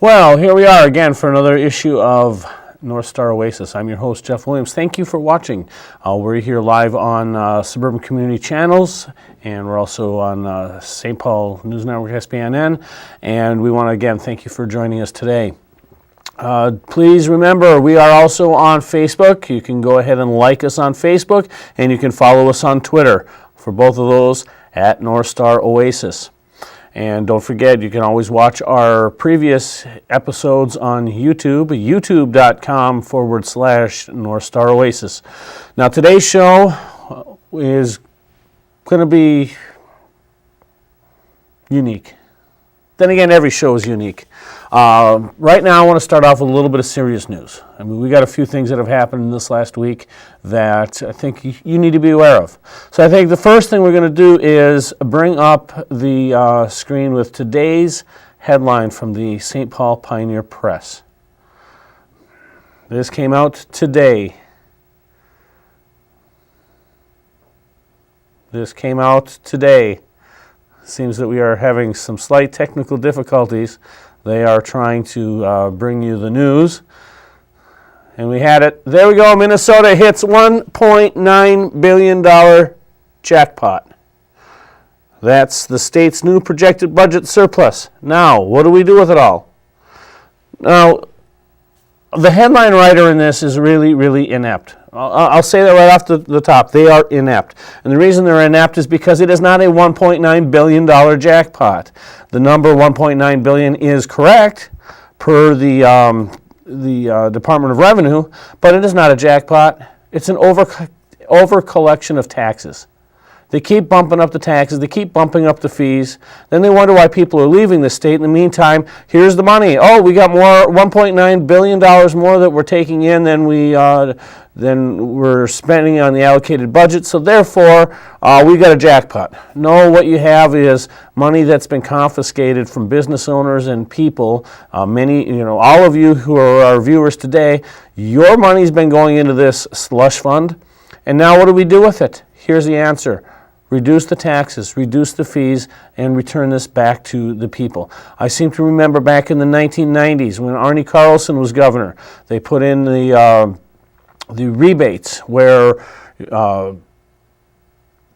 Well, here we are again for another issue of Star Oasis. I'm your host, Jeff Williams. Thank you for watching. We're here live on Suburban Community Channels, and we're also on St. Paul News Network, SPNN, and we want to again thank you for joining us today. Please remember, we are also on Facebook. You can go ahead and like us on Facebook, and you can follow us on Twitter for both of those at Star Oasis. And don't forget, you can always watch our previous episodes on YouTube, youtube.com/Star Oasis. Now, today's show is going to be unique. Then again, every show is unique. Right now, I want to start off with a little bit of serious news. I mean, we got a few things that have happened in this last week that I think you need to be aware of. So I think the first thing we're going to do is bring up the screen with today's headline from the St. Paul Pioneer Press. This came out today. Seems that we are having some slight technical difficulties. They are trying to bring you the news. And we had it. There we go. Minnesota hits $1.9 billion jackpot. That's the state's new projected budget surplus. Now, what do we do with it all? Now, the headline writer in this is really, really inept. I'll say that right off the top. They are inept. And the reason they're inept is because it is not a $1.9 billion jackpot. The number $1.9 billion is correct per the Department of Revenue, but it is not a jackpot. It's an over collection of taxes. They keep bumping up the taxes. They keep bumping up the fees. Then they wonder why people are leaving the state. In the meantime, here's the money. Oh, we got more, $1.9 billion more that we're taking in than we're spending on the allocated budget. So therefore, we got a jackpot. No, what you have is money that's been confiscated from business owners and people. All of you who are our viewers today, your money's been going into this slush fund. And now what do we do with it? Here's the answer. Reduce the taxes, reduce the fees, and return this back to the people. I seem to remember back in the 1990s when Arnie Carlson was governor, they put in the rebates where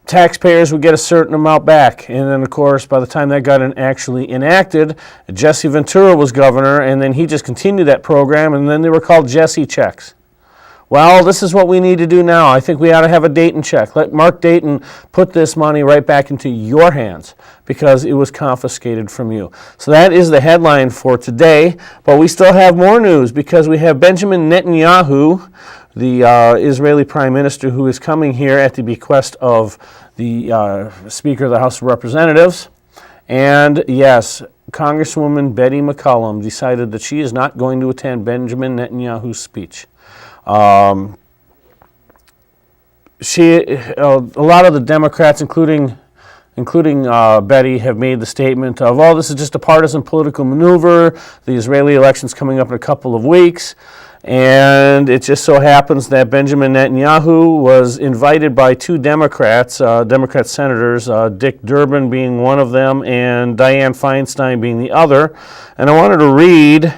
taxpayers would get a certain amount back. And then, of course, by the time that got actually enacted, Jesse Ventura was governor, and then he just continued that program, and then they were called Jesse checks. Well, this is what we need to do now. I think we ought to have a Dayton check. Let Mark Dayton put this money right back into your hands because it was confiscated from you. So that is the headline for today. But we still have more news because we have Benjamin Netanyahu, the Israeli Prime Minister, who is coming here at the bequest of the Speaker of the House of Representatives. And yes, Congresswoman Betty McCollum decided that she is not going to attend Benjamin Netanyahu's speech. A lot of the Democrats, including Betty, have made the statement of, oh, this is just a partisan political maneuver. The Israeli election's coming up in a couple of weeks. And it just so happens that Benjamin Netanyahu was invited by two Democrat senators, Dick Durbin being one of them and Dianne Feinstein being the other. And I wanted to read,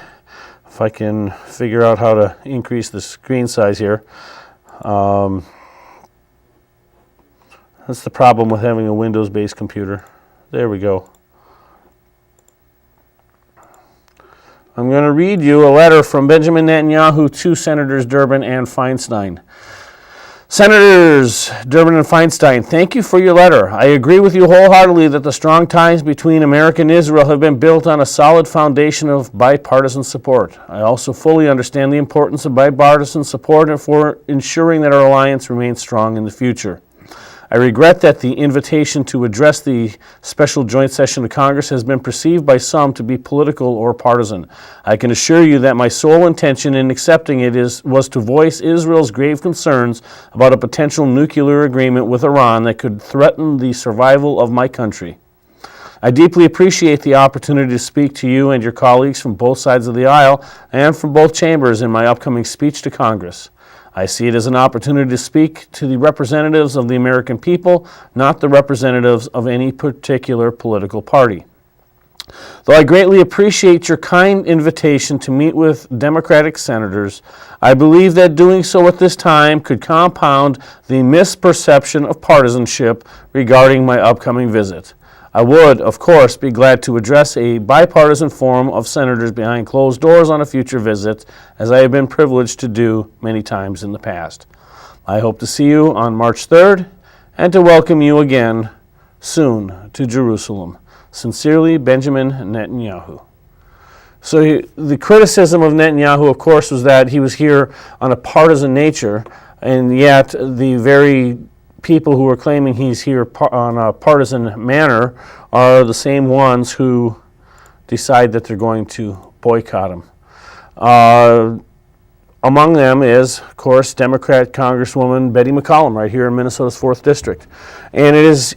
if I can figure out how to increase the screen size here. That's the problem with having a Windows-based computer. There we go. I'm going to read you a letter from Benjamin Netanyahu to Senators Durbin and Feinstein. Senators Durbin and Feinstein, thank you for your letter. I agree with you wholeheartedly that the strong ties between America and Israel have been built on a solid foundation of bipartisan support. I also fully understand the importance of bipartisan support and for ensuring that our alliance remains strong in the future. I regret that the invitation to address the special joint session of Congress has been perceived by some to be political or partisan. I can assure you that my sole intention in accepting it was to voice Israel's grave concerns about a potential nuclear agreement with Iran that could threaten the survival of my country. I deeply appreciate the opportunity to speak to you and your colleagues from both sides of the aisle and from both chambers in my upcoming speech to Congress. I see it as an opportunity to speak to the representatives of the American people, not the representatives of any particular political party. Though I greatly appreciate your kind invitation to meet with Democratic senators, I believe that doing so at this time could compound the misperception of partisanship regarding my upcoming visit. I would, of course, be glad to address a bipartisan forum of senators behind closed doors on a future visit, as I have been privileged to do many times in the past. I hope to see you on March 3rd and to welcome you again soon to Jerusalem. Sincerely, Benjamin Netanyahu. So the criticism of Netanyahu, of course, was that he was here on a partisan nature, and yet the very people who are claiming he's here on a partisan manner are the same ones who decide that they're going to boycott him. Among them is, of course, Democrat Congresswoman Betty McCollum, right here in Minnesota's 4th District. And it is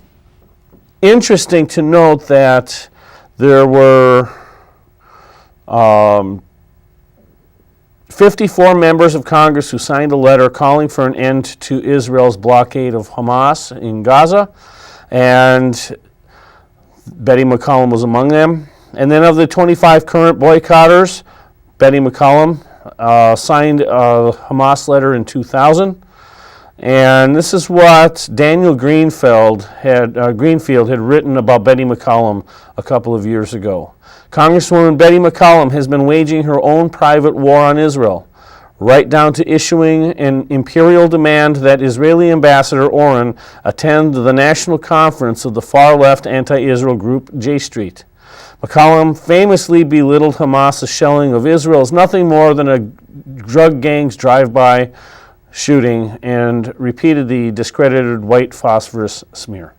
interesting to note that there were 54 members of Congress who signed a letter calling for an end to Israel's blockade of Hamas in Gaza, and Betty McCollum was among them. And then of the 25 current boycotters, Betty McCollum signed a Hamas letter in 2000. And this is what Daniel Greenfield had written about Betty McCollum a couple of years ago. Congresswoman Betty McCollum has been waging her own private war on Israel, right down to issuing an imperial demand that Israeli Ambassador Oren attend the national conference of the far-left anti-Israel group J Street. McCollum famously belittled Hamas' shelling of Israel as nothing more than a drug gang's drive-by shooting, and repeated the discredited white phosphorus smear.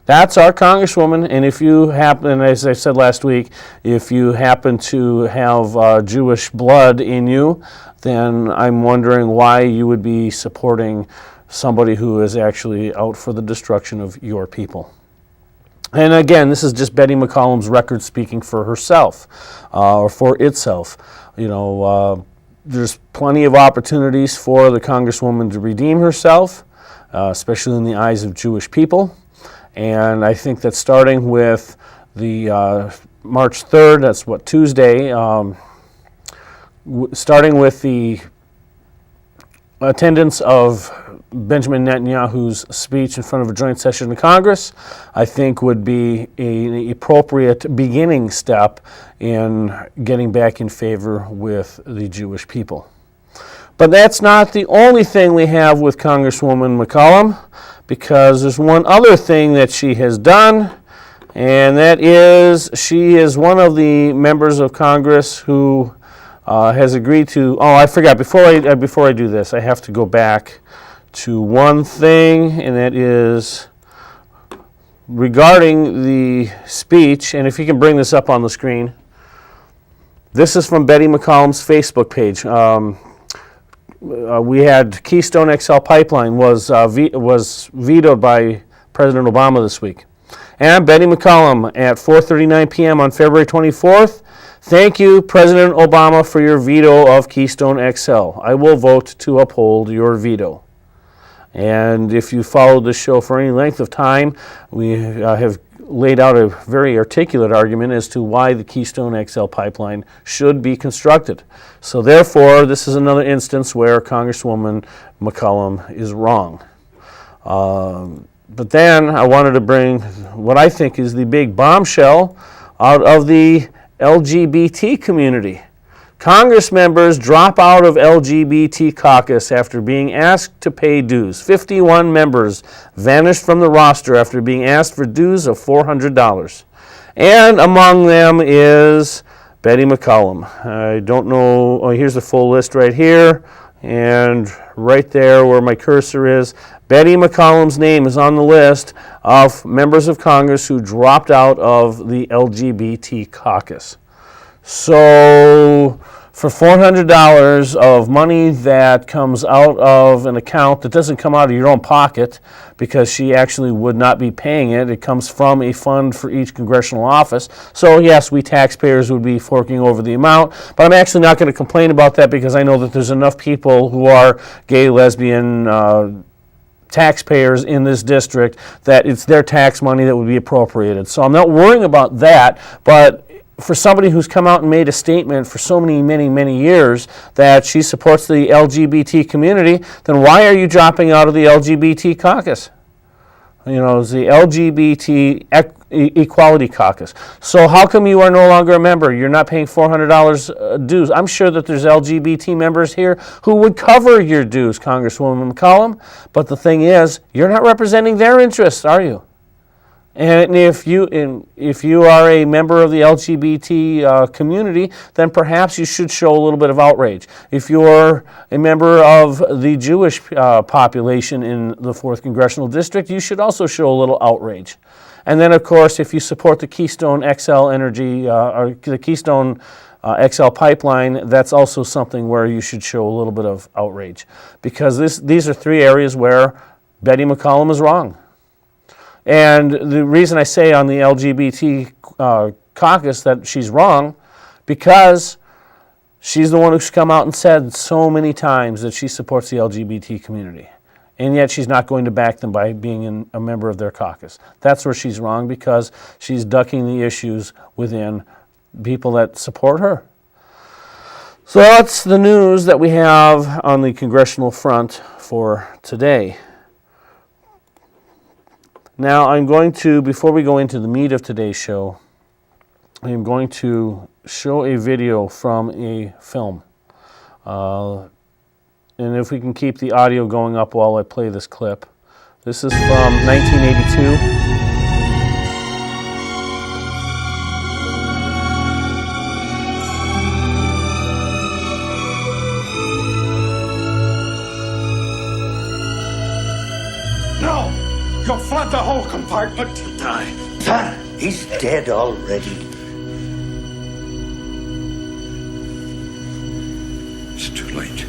That's our Congresswoman, and if you happen, as I said last week, if you happen to have Jewish blood in you, then I'm wondering why you would be supporting somebody who is actually out for the destruction of your people. And again, this is just Betty McCollum's record speaking for herself, or for itself. There's plenty of opportunities for the Congresswoman to redeem herself, especially in the eyes of Jewish people. And I think that starting with the March 3rd, that's what, Tuesday, starting with the attendance of Benjamin Netanyahu's speech in front of a joint session of Congress, I think would be an appropriate beginning step in getting back in favor with the Jewish people. But that's not the only thing we have with Congresswoman McCollum, because there's one other thing that she has done, and that is she is one of the members of Congress who has agreed to, I forgot, before I do this, I have to go back to one thing, and that is regarding the speech, and if you can bring this up on the screen. This is from Betty McCollum's Facebook page. We had Keystone XL Pipeline was vetoed by President Obama this week. And Betty McCollum at 4:39 p.m. on February 24th, thank you, President Obama, for your veto of Keystone XL. I will vote to uphold your veto. And if you followed this show for any length of time, we have laid out a very articulate argument as to why the Keystone XL pipeline should be constructed. So therefore, this is another instance where Congresswoman McCollum is wrong. But then I wanted to bring what I think is the big bombshell out of the LGBT community. Congress members drop out of LGBT caucus after being asked to pay dues. 51 members vanished from the roster after being asked for dues of $400. And among them is Betty McCollum. I don't know, here's the full list right here. And right there where my cursor is, Betty McCollum's name is on the list of members of Congress who dropped out of the LGBT caucus. So for $400 of money that comes out of an account that doesn't come out of your own pocket, because she actually would not be paying it, it comes from a fund for each congressional office. So yes, we taxpayers would be forking over the amount, but I'm actually not going to complain about that because I know that there's enough people who are gay, lesbian, taxpayers in this district, that it's their tax money that would be appropriated. So I'm not worrying about that, but for somebody who's come out and made a statement for so many years that she supports the LGBT community, then why are you dropping out of the LGBT caucus? You know, it's the LGBT Equality Caucus. So how come you are no longer a member? You're not paying $400 dues. I'm sure that there's LGBT members here who would cover your dues, Congresswoman McCollum. But the thing is, you're not representing their interests, are you? And if you are a member of the LGBT community, then perhaps you should show a little bit of outrage. If you're a member of the Jewish population in the 4th Congressional District, you should also show a little outrage. And then, of course, if you support the Keystone XL Energy, or the Keystone XL pipeline, that's also something where you should show a little bit of outrage. Because these are 3 areas where Betty McCollum is wrong. And the reason I say on the LGBT caucus that she's wrong, because she's the one who's come out and said so many times that she supports the LGBT community. And yet she's not going to back them by being a member of their caucus. That's where she's wrong, because she's ducking the issues within people that support her. So that's the news that we have on the congressional front for today. Now I'm going to, before we go into the meat of today's show, I'm going to show a video from a film. And if we can keep the audio going up while I play this clip. This is from 1982. You'll flood the whole compartment to die. He's dead already. It's too late.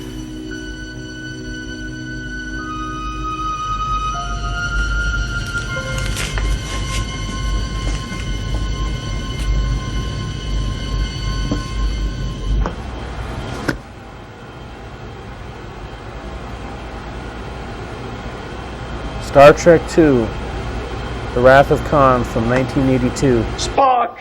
Star Trek II, The Wrath of Khan from 1982. Spock!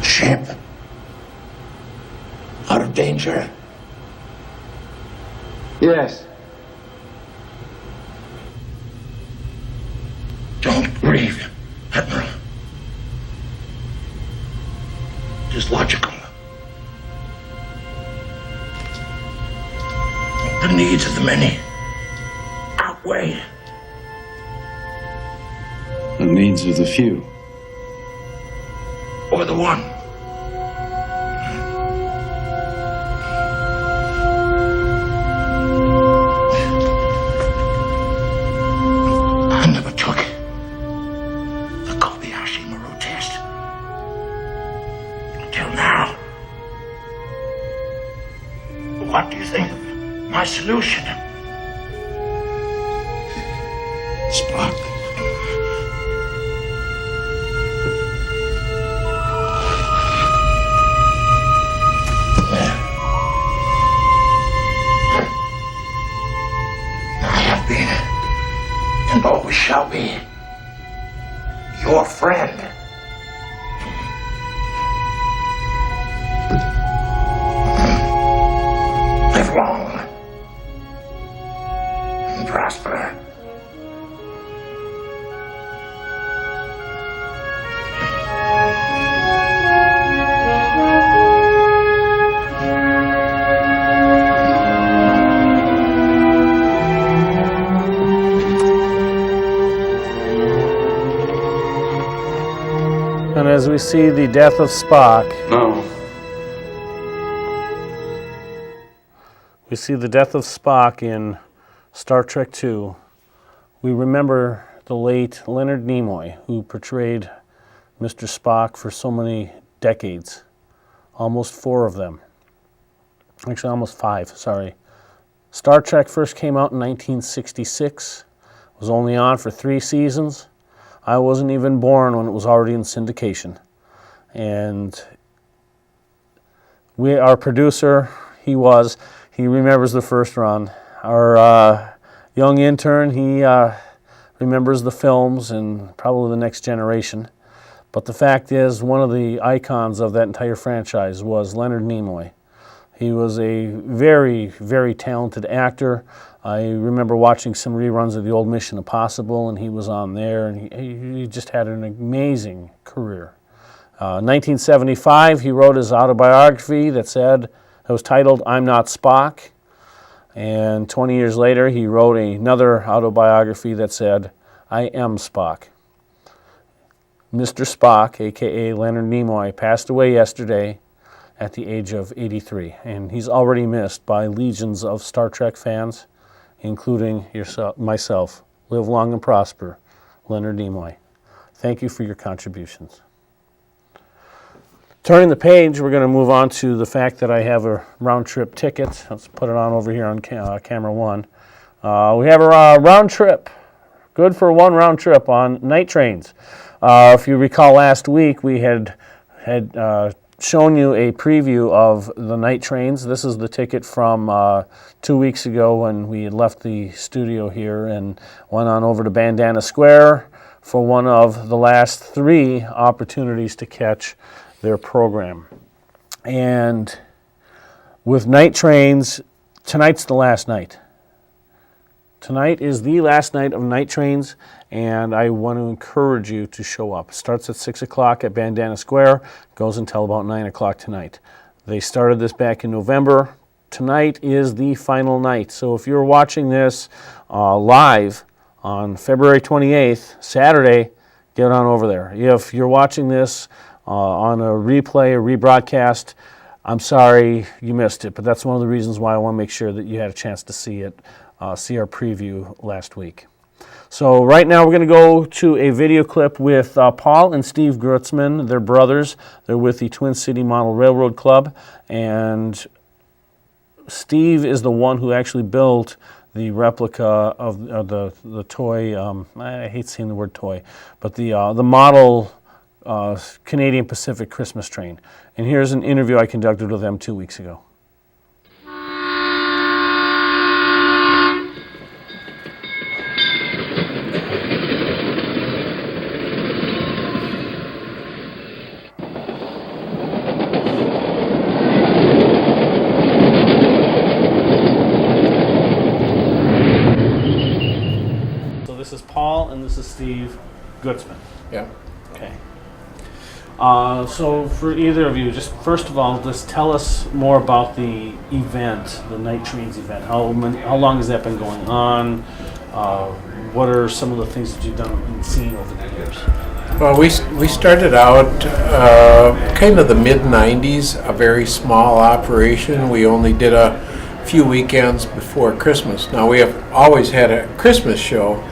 Ship. Out of danger. Yes. Don't grieve, Admiral. It is logical. The needs of the many outweigh The needs of the few. or the one. I never took the Kobayashi Maru test until now. What do you think of my solution? Spock. And always shall be your friend. Live long and prosper. And as we see the death of Spock, No. we see the death of Spock in Star Trek II, we remember the late Leonard Nimoy, who portrayed Mr. Spock for so many decades, almost 4 of them. Actually, almost 5, sorry. Star Trek first came out in 1966, was only on for 3 seasons. I wasn't even born when it was already in syndication. And our producer, he remembers the first run. Our young intern, he remembers the films and probably the next generation. But the fact is, one of the icons of that entire franchise was Leonard Nimoy. He was a very, very talented actor. I remember watching some reruns of the old Mission Impossible, and he was on there, and he just had an amazing career. 1975, he wrote his autobiography that was titled I'm Not Spock. And 20 years later, he wrote another autobiography that said, I Am Spock. Mr. Spock, a.k.a. Leonard Nimoy, passed away yesterday at the age of 83. And he's already missed by legions of Star Trek fans, including myself. Live long and prosper, Leonard Nimoy. Thank you for your contributions. Turning the page, we're going to move on to the fact that I have a round-trip ticket. Let's put it on over here on camera 1. We have a round trip, good for 1 round trip on night trains. If you recall last week, we had shown you a preview of the night trains. This is the ticket from 2 weeks ago when we had left the studio here and went on over to Bandana Square for one of the last 3 opportunities to catch their program. And with night trains, tonight's the last night. Tonight is the last night of night trains, and I want to encourage you to show up. It starts at 6 o'clock at Bandana Square, goes until about 9 o'clock tonight. They started this back in November. Tonight is the final night. So if you're watching this live on February 28th, Saturday, get on over there. If you're watching this on a replay or rebroadcast, I'm sorry you missed it, but that's one of the reasons why I want to make sure that you had a chance to see it, see our preview last week. So right now we're going to go to a video clip with Paul and Steve Grutzman. They're brothers. They're with the Twin City Model Railroad Club, and Steve is the one who actually built the replica of the toy. I hate saying the word toy, but the model Canadian Pacific Christmas train. And here's an interview I conducted with them 2 weeks ago. So this is Paul and this is Steve Gutzman. Yeah. Okay. So for either of you, just first of all, just tell us more about the event, the Night Trains event. How long has that been going on? What are some of the things that you've done and seen over the years? Well, we started out kind of the mid-'90s, a very small operation. We only did a few weekends before Christmas. Now, we have always had a Christmas show,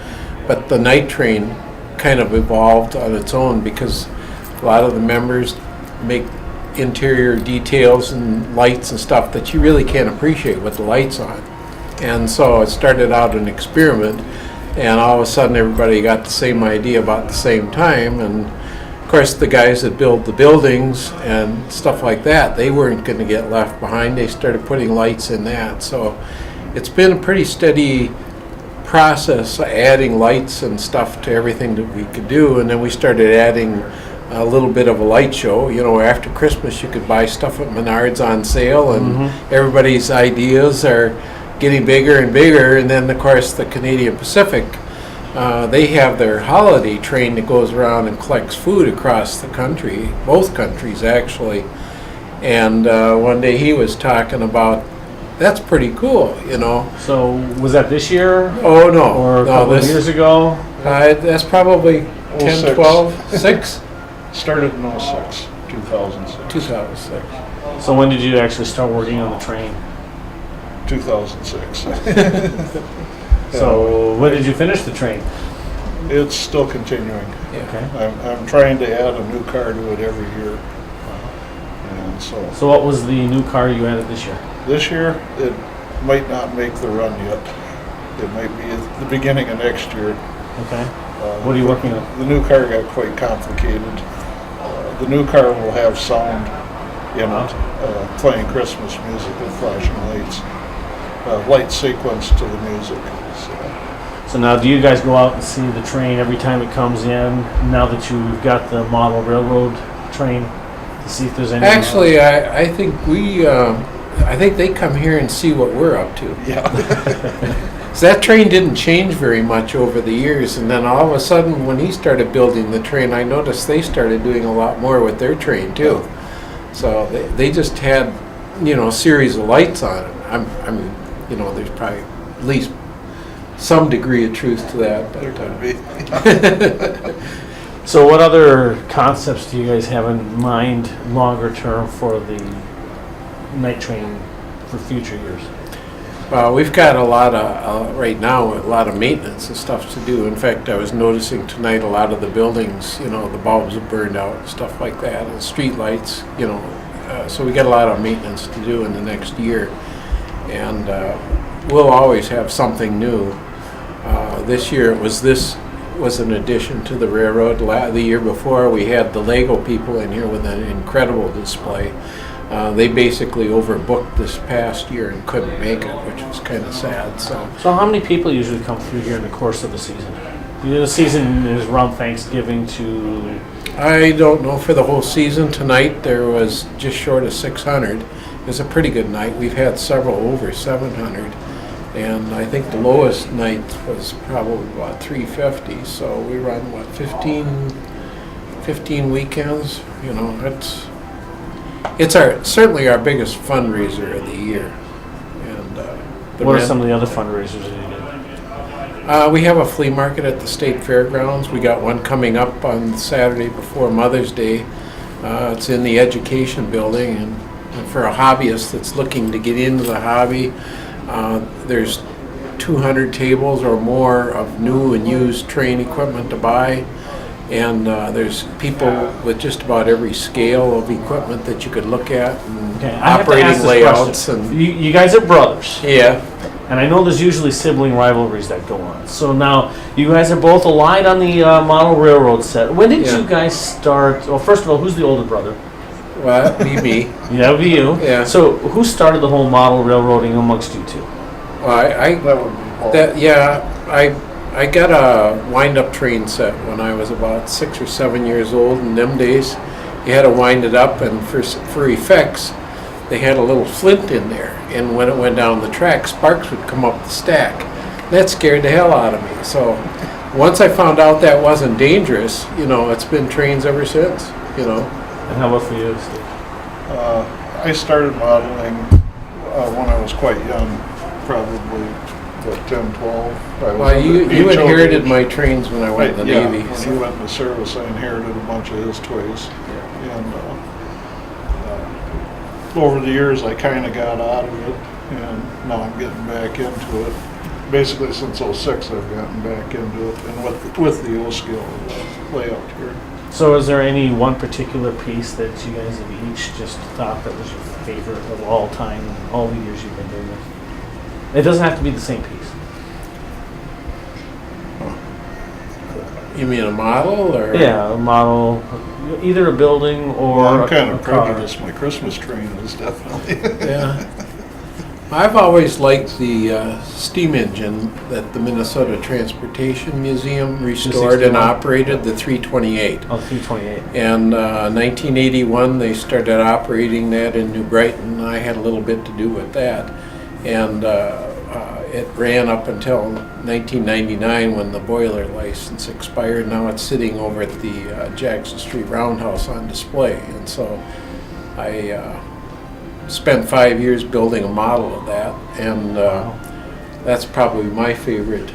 but the night train kind of evolved on its own because a lot of the members make interior details and lights and stuff that you really can't appreciate with the lights on. And so it started out an experiment, and all of a sudden everybody got the same idea about the same time. And of course the guys that build the buildings and stuff like that, they weren't going to get left behind. They started putting lights in that. So it's been a pretty steady process, adding lights and stuff to everything that we could do. And then we started adding a little bit of a light show. You know, after Christmas you could buy stuff at Menards on sale, and everybody's ideas are getting bigger and bigger. And then of course the Canadian Pacific, they have their holiday train that goes around and collects food across the country, both countries actually. And one day he was talking about, that's pretty cool, you know. So was that this year? Oh no, Or a no, couple of years ago? That's probably 10, 06. 12, 6? Started in 06, 2006. 2006. So when did you actually start working on the train? 2006. So when did you finish the train? It's still continuing. Okay. I'm trying to add a new car to it every year. And So what was the new car you added this year? this year, it might not make the run yet. It might be at the beginning of next year. Okay. What are you working on? The new car got quite complicated. The new car will have sound in it, playing Christmas music with flashing lights, light sequence to the music. So now, do you guys go out and see the train every time it comes in? Now that you've got the model railroad train, to see if there's any. Actually, I think I think they come here and see what we're up to. Yeah. So that train didn't change very much over the years, and then all of a sudden, when he started building the train, I noticed they started doing a lot more with their train too. So they just had, a series of lights on it. I mean, there's probably at least some degree of truth to that. There But, could be. So what other concepts do you guys have in mind longer term for the night train for future years? Well, we've got a lot of, right now, a lot of maintenance and stuff to do. In fact, I was noticing tonight a lot of the buildings, the bulbs have burned out and stuff like that, and street lights, so we got a lot of maintenance to do in the next year. And we'll always have something new. This year this was an addition to the railroad. The year before, we had the Lego people in here with an incredible display. They basically overbooked this past year and couldn't make it, which was kind of sad. So how many people usually come through here in the course of the season? The season is around Thanksgiving to... I don't know for the whole season. Tonight there was just short of 600. It was a pretty good night. We've had several over 700. And I think the lowest night was probably about 350. So we run, 15 weekends? It's certainly our biggest fundraiser of the year. And What are some of the other fundraisers that you do? we have a flea market at the state fairgrounds. We got one coming up on Saturday before Mother's Day. It's in the education building, and for a hobbyist that's looking to get into the hobby, there's 200 tables or more of new and used train equipment to buy. And there's people with just about every scale of equipment that you could look at, and Okay, I have to operating ask this layouts. question. And You guys are brothers, yeah, and I know there's usually sibling rivalries that go on. So now, you guys are both allied on the model railroad set. When did Yeah. you guys start? Well, first of all, who's the older brother? well, that'd be me. Yeah, that would be you. Yeah. So who started the whole model railroading amongst you two? Well, That would be Paul. I got a wind-up train set when I was about 6 or 7 years old. In them days, you had to wind it up, and for effects, they had a little flint in there. And when it went down the track, sparks would come up the stack. That scared the hell out of me. So once I found out that wasn't dangerous, it's been trains ever since. And how about for you, Steve? I started modeling when I was quite young, probably 10, 12. Well, you inherited my trains when I went in the Navy. When he went in the service, I inherited a bunch of his toys. And over the years, I kind of got out of it, and now I'm getting back into it. Basically, since '06, I've gotten back into it, and with the O-scale layout here. So is there any one particular piece that you guys have each just thought that was your favorite of all time, all the years you've been doing this? It doesn't have to be the same piece. You mean a model, or? Yeah, a model, either a building or Well, I'm kind a of car. prejudiced. My Christmas train is definitely. Yeah. I've always liked the steam engine that the Minnesota Transportation Museum restored and operated, the 328. Oh, 328. And 1981, they started operating that in New Brighton. I had a little bit to do with that. And it ran up until 1999 when the boiler license expired. Now it's sitting over at the Jackson Street Roundhouse on display. And so I spent 5 years building a model of that, and that's probably my favorite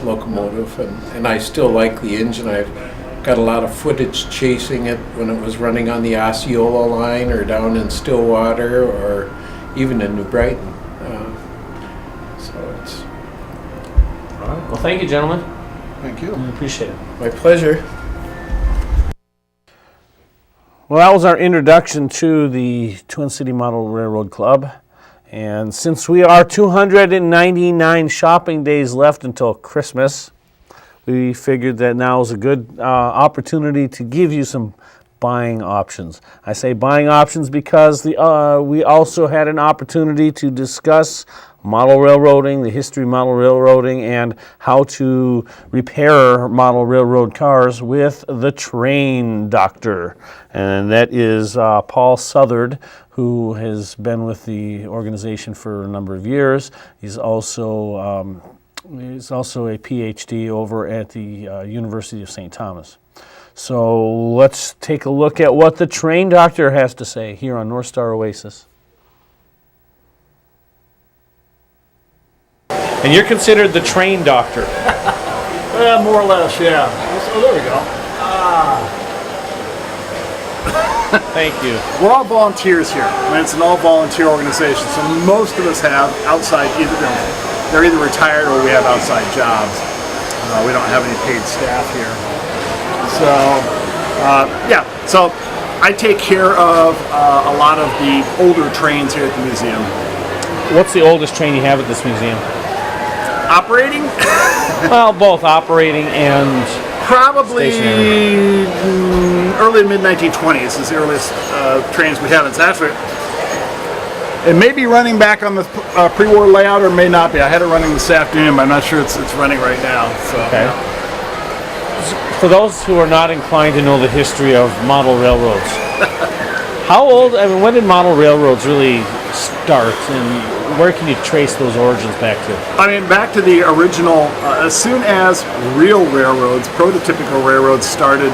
locomotive, and I still like the engine. I've got a lot of footage chasing it when it was running on the Osceola line or down in Stillwater or even in New Brighton. So Well, thank you, gentlemen. Thank you. I appreciate it. My pleasure. Well, that was our introduction to the Twin City Model Railroad Club. And since we are 299 shopping days left until Christmas, we figured that now is a good opportunity to give you some buying options. I say buying options because we also had an opportunity to discuss model railroading, the history of model railroading, and how to repair model railroad cars with the train doctor. And that is Paul Southard, who has been with the organization for a number of years. He's also a PhD over at the University of St. Thomas. So let's take a look at what the train doctor has to say here on North Star Oasis. And you're considered the train doctor. More or less, yeah. Oh, there we go. Thank you. We're all volunteers here. I mean, it's an all-volunteer organization, so most of us have outside, they're either retired or we have outside jobs. We don't have any paid staff here. So, yeah. So I take care of a lot of the older trains here at the museum. What's the oldest train you have at this museum? Operating? Well, both operating and Probably stationary. Early to mid-1920s is the earliest trains we have. It's actually, it may be running back on the pre-war layout or may not be. I had it running this afternoon, but I'm not sure it's running right now. So. Okay. For those who are not inclined to know the history of model railroads, how old, I mean, when did model railroads really start, and where can you trace those origins back to? I mean, back to the original, as soon as real railroads, prototypical railroads started,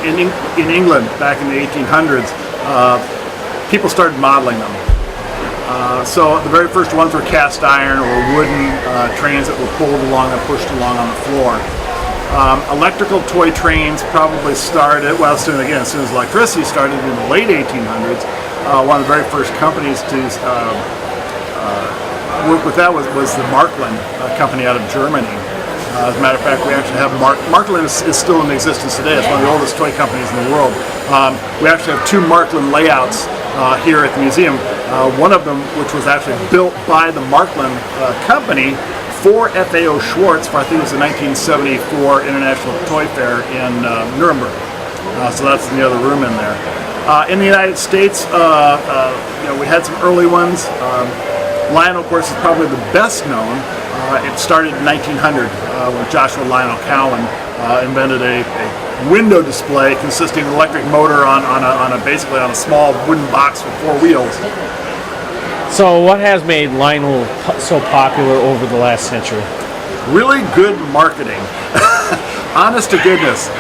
in England back in the 1800s, people started modeling them. So the very first ones were cast iron or wooden trains that were pulled along and pushed along on the floor. Electrical toy trains probably started, well, as soon as electricity started in the late 1800s. One of the very first companies to work with that was the Marklin company out of Germany. As a matter of fact, we actually have Marklin is still in existence today. It's one of the oldest toy companies in the world. We actually have two Marklin layouts here at the museum. One of them, which was actually built by the Marklin company for FAO Schwartz for, I think it was the 1974 International Toy Fair in Nuremberg. So that's in the other room in there. In the United States, we had some early ones. Lionel, of course, is probably the best known. It started in 1900 when Joshua Lionel Cowan invented a window display consisting of an electric motor on basically on a small wooden box with four wheels. So what has made Lionel so popular over the last century? Really good marketing. Honest to goodness.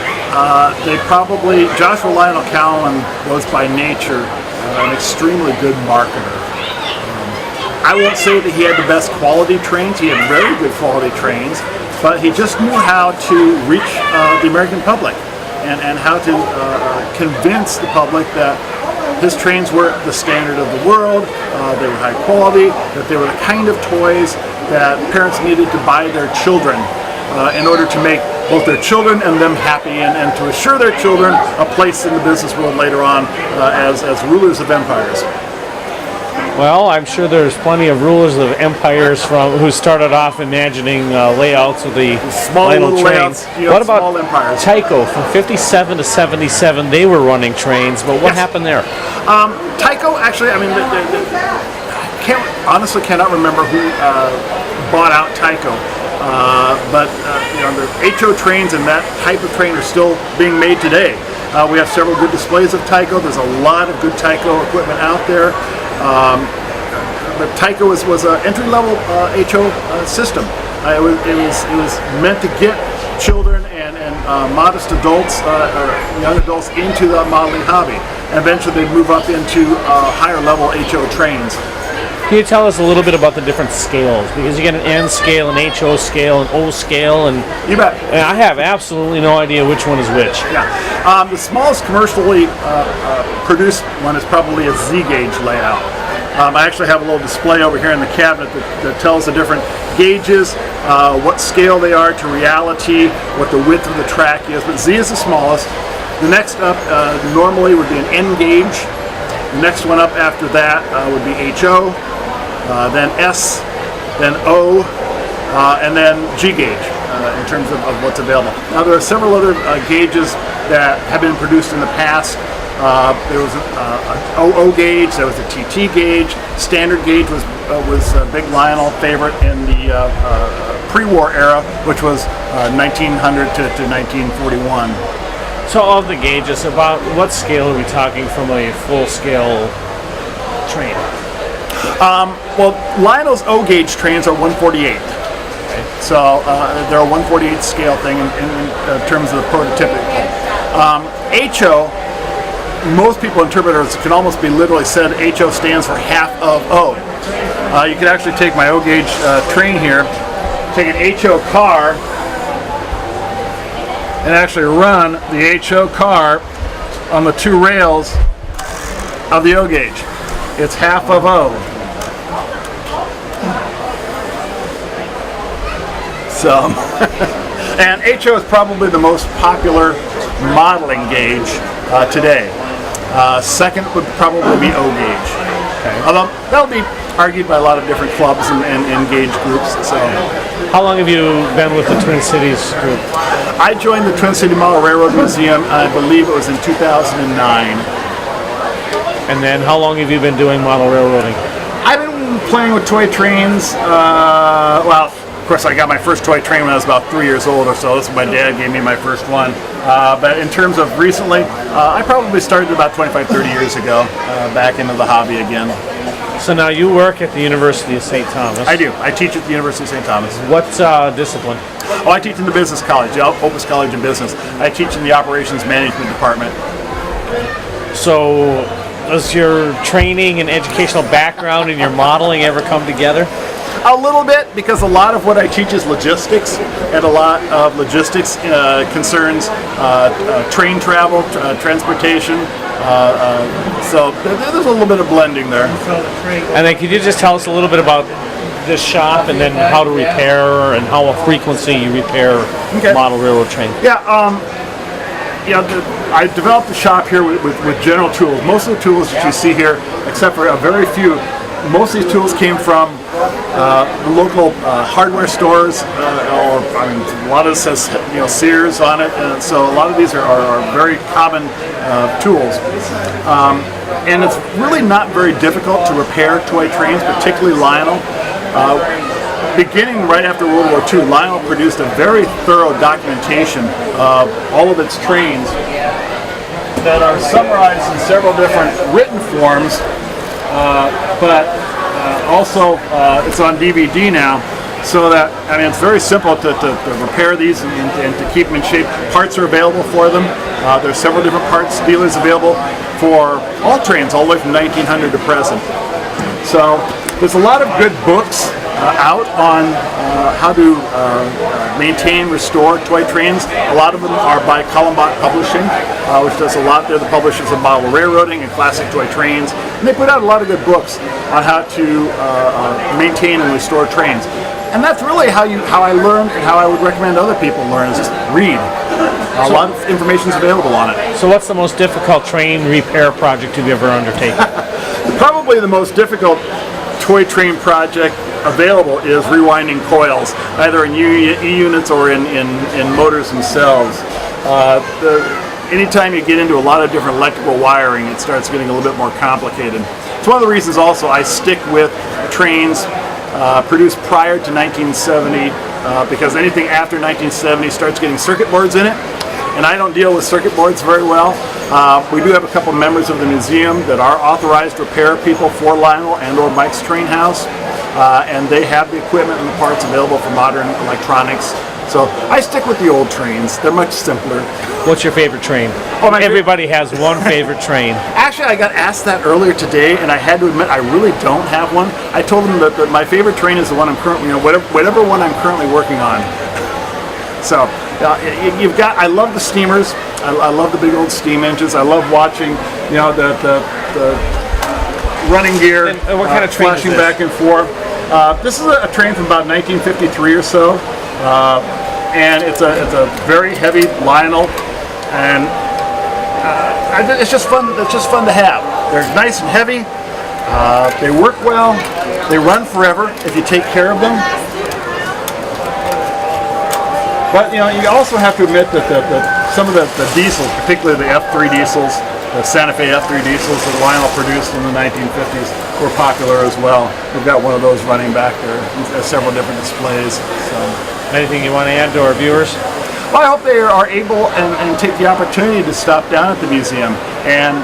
Joshua Lionel Cowan was by nature an extremely good marketer. I won't say that he had the best quality trains. He had very good quality trains, but he just knew how to reach the American public and how to convince the public that his trains were the standard of the world, they were high quality, that they were the kind of toys that parents needed to buy their children in order to make both their children and them happy and to assure their children a place in the business world later on as rulers of empires. Well, I'm sure there's plenty of rulers of empires who started off imagining layouts of the small Lionel little trains. layouts, What about small empires. Tyco? From 57 to 77, they were running trains, but what happened there? Tyco, actually, I mean, honestly cannot remember who bought out Tyco. But the HO trains and that type of train are still being made today. We have several good displays of Tyco. There's a lot of good Tyco equipment out there. But Tyco was an entry-level HO system. It was meant to get children and modest adults or young adults into the modeling hobby. And eventually they'd move up into higher-level HO trains. Can you tell us a little bit about the different scales? Because you get an N scale, an HO scale, an O scale, and you bet. And I have absolutely no idea which one is which. Yeah, the smallest commercially produced one is probably a Z gauge layout, I actually have a little display over here in the cabinet that tells the different gauges, what scale they are to reality, what the width of the track is, but Z is the smallest. The next up normally would be an N gauge. The next one up after that would be HO, then S, then O, and then G gauge in terms of what's available. Now there are several other gauges that have been produced in the past. There was an OO gauge, there was a TT gauge. Standard gauge was a big Lionel favorite in the pre-war era, which was 1900 to 1941. So of the gauges, about what scale are we talking from a full-scale train? Well, Lionel's O gauge trains are 148. So they're a 148 scale thing in terms of the prototypical. HO, most people interpret it can almost be literally said HO stands for half of O. You can actually take my O gauge train here, take an HO car, and actually run the HO car on the two rails of the O gauge. It's half of O. So, and HO is probably the most popular modeling gauge today. Second would probably be O gauge. Okay. Although that'll be argued by a lot of different clubs and gauge groups. So, how long have you been with the Twin Cities group? I joined the Twin City Model Railroad Museum, I believe it was in 2009. And then how long have you been doing model railroading? I've been playing with toy trains, well, of course I got my first toy train when I was about 3 years old or so. That's when my dad gave me my first one. But in terms of recently, I probably started about 25, 30 years ago, back into the hobby again. So now you work at the University of St. Thomas. I do. I teach at the University of St. Thomas. What discipline? Oh, I teach in the business college, the Opus College of Business. I teach in the operations management department. So does your training and educational background and your modeling ever come together? A little bit, because a lot of what I teach is logistics, and a lot of logistics concerns train travel, transportation. So there's a little bit of blending there. And then could you just tell us a little bit about this shop and then how to repair and how frequency you repair model railroad trains? Yeah, I developed the shop here with general tools. Most of the tools that you see here, except for a very few, most of these tools came from the local hardware stores, or I mean, a lot of this says Sears on it, and so a lot of these are very common tools. And it's really not very difficult to repair toy trains, particularly Lionel. Beginning right after World War II, Lionel produced a very thorough documentation of all of its trains that are summarized in several different written forms, but also it's on DVD now, so that, I mean, it's very simple to repair these and to keep them in shape. Parts are available for them. There's several different parts dealers available for all trains, all the way from 1900 to present. So there's a lot of good books out on how to maintain, restore toy trains. A lot of them are by Columbot Publishing, which does a lot. They're the publishers of model railroading and classic toy trains. And they put out a lot of good books on how to maintain and restore trains. And that's really how I learned, and how I would recommend other people learn, is just read. A lot of information is available on it. So what's the most difficult train repair project you've ever undertaken? Probably the most difficult toy train project available is rewinding coils, either in E-units or in motors themselves. Anytime you get into a lot of different electrical wiring, it starts getting a little bit more complicated. It's one of the reasons also I stick with trains produced prior to 1970, because anything after 1970 starts getting circuit boards in it, and I don't deal with circuit boards very well. We do have a couple members of the museum that are authorized repair people for Lionel and or Mike's Train House, and they have the equipment and the parts available for modern electronics. So I stick with the old trains. They're much simpler. What's your favorite train? Oh, everybody has one favorite train. Actually, I got asked that earlier today, and I had to admit I really don't have one. I told them that my favorite train is the one I'm currently, whatever one I'm currently working on. So you've got. I love the steamers. I love the big old steam engines. I love watching, the running gear, And what kind of train is flashing this? back and forth. This is a train from about 1953 or so, and it's a very heavy Lionel, and it's just fun. It's just fun to have. They're nice and heavy. They work well. They run forever if you take care of them. But you also have to admit that some of the diesels, particularly the F3 diesels, the Santa Fe F3 diesels that Lionel produced in the 1950s, were popular as well. We've got one of those running back there. There's several different displays. So. Anything you want to add to our viewers? Well, I hope they are able and take the opportunity to stop down at the museum and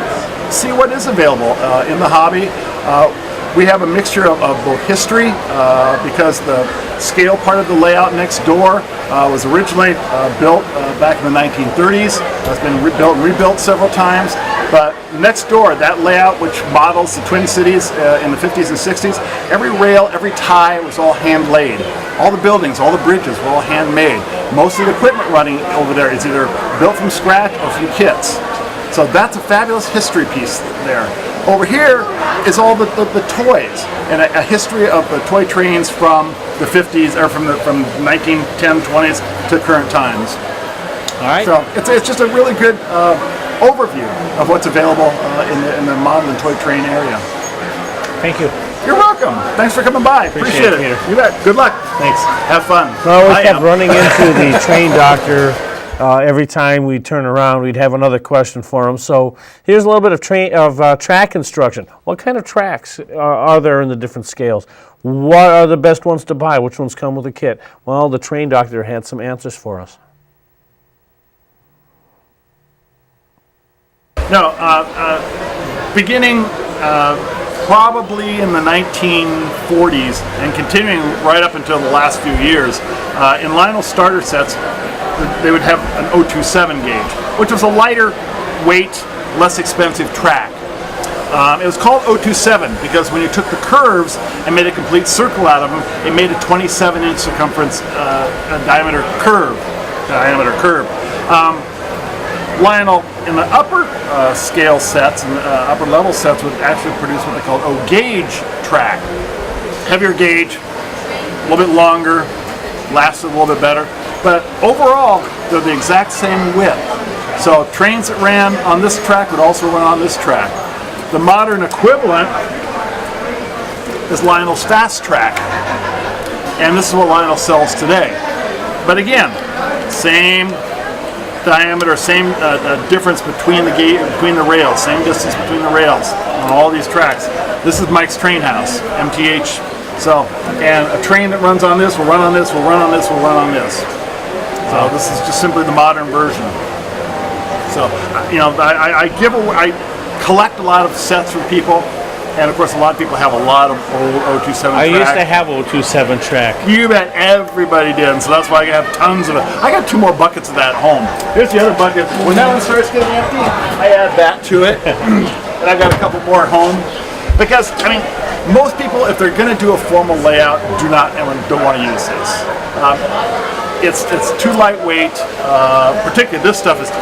see what is available in the hobby. We have a mixture of both history, because the scale part of the layout next door was originally built back in the 1930s. It's been rebuilt several times. But next door, that layout, which models the Twin Cities in the 50s and 60s, every rail, every tie was all hand-laid. All the buildings, all the bridges were all handmade. Most of the equipment running over there is either built from scratch or from kits. So that's a fabulous history piece there. Over here is all the toys and a history of the toy trains from the 50s or from 1910, 20s to current times. All right. So it's just a really good overview of what's available in the model and toy train area. Thank you. You're welcome. Thanks for coming by. Appreciate it. Peter. You bet. Good luck. Thanks. Have fun. I always I kept am. running into the train doctor. Every time we turn around, we'd have another question for him. So here's a little bit of track instruction. What kind of tracks are there in the different scales? What are the best ones to buy? Which ones come with a kit? Well, the train doctor had some answers for us. No, beginning probably in the 1940s and continuing right up until the last few years, in Lionel starter sets, they would have an 027 gauge, which was a lighter weight, less expensive track. It was called 027 because when you took the curves and made a complete circle out of them, it made a 27-inch circumference diameter curve. Lionel in the upper scale sets and upper level sets would actually produce what they called O-gauge track. Heavier gauge, a little bit longer, lasted a little bit better, but overall they're the exact same width. So trains that ran on this track would also run on this track. The modern equivalent is Lionel's Fast Track, and this is what Lionel sells today. But again, same diameter, same difference between the rails, same distance between the rails on all these tracks. This is Mike's Train House, MTH. So, and a train that runs on this will run on this, will run on this, will run on this. So this is just simply the modern version. So, I collect a lot of sets from people, and of course a lot of people have a lot of old 027 I track. used to have 027 track. You bet everybody did, and so that's why I have tons of it. I got 2 more buckets of that at home. Here's the other bucket. When that one starts getting empty, I add that to it, and I've got a couple more at home. Because, most people, if they're going to do a formal layout, don't want to use this. It's too lightweight. Particularly this stuff is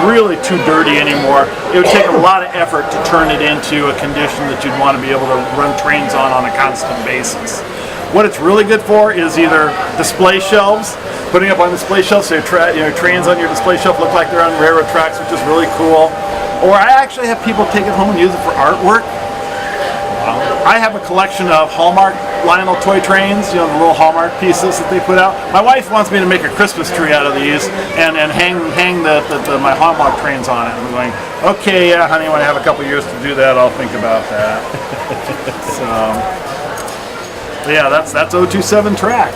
really too dirty anymore. It would take a lot of effort to turn it into a condition that you'd want to be able to run trains on a constant basis. What it's really good for is either display shelves, putting up on display shelves so trains on your display shelf look like they're on railroad tracks, which is really cool. Or I actually have people take it home and use it for artwork. I have a collection of Hallmark Lionel toy trains, the little Hallmark pieces that they put out. My wife wants me to make a Christmas tree out of these and hang my Hallmark trains on it. I'm going, okay, yeah, honey, when I have a couple years to do that, I'll think about that. So, yeah, that's 027 track.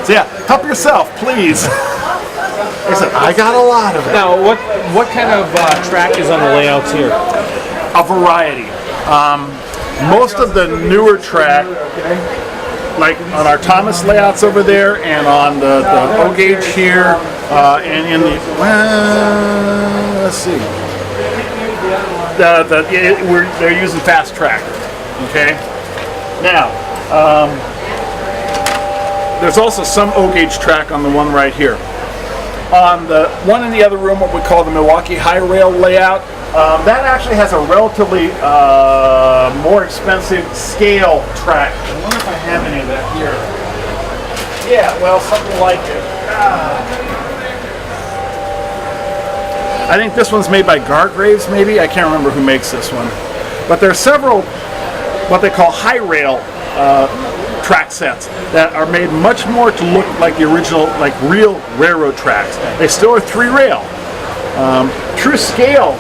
So yeah, help yourself, please. Like I said, I got a lot of it. Now, what kind of track is on the layouts here? A variety. Most of the newer track, like on our Thomas layouts over there, and on the O-gauge here, and in the let's see, they're using fast track. Okay. Now, there's also some O-gauge track on the one right here. On the one in the other room, what we call the Milwaukee High Rail layout, That actually has a relatively more expensive scale track. I wonder if I have any of that here. Yeah, well, something like it. I think this one's made by Gargraves, maybe. I can't remember who makes this one. But there are several what they call high rail track sets that are made much more to look like the original, like real railroad tracks. They still are 3 rail. True scale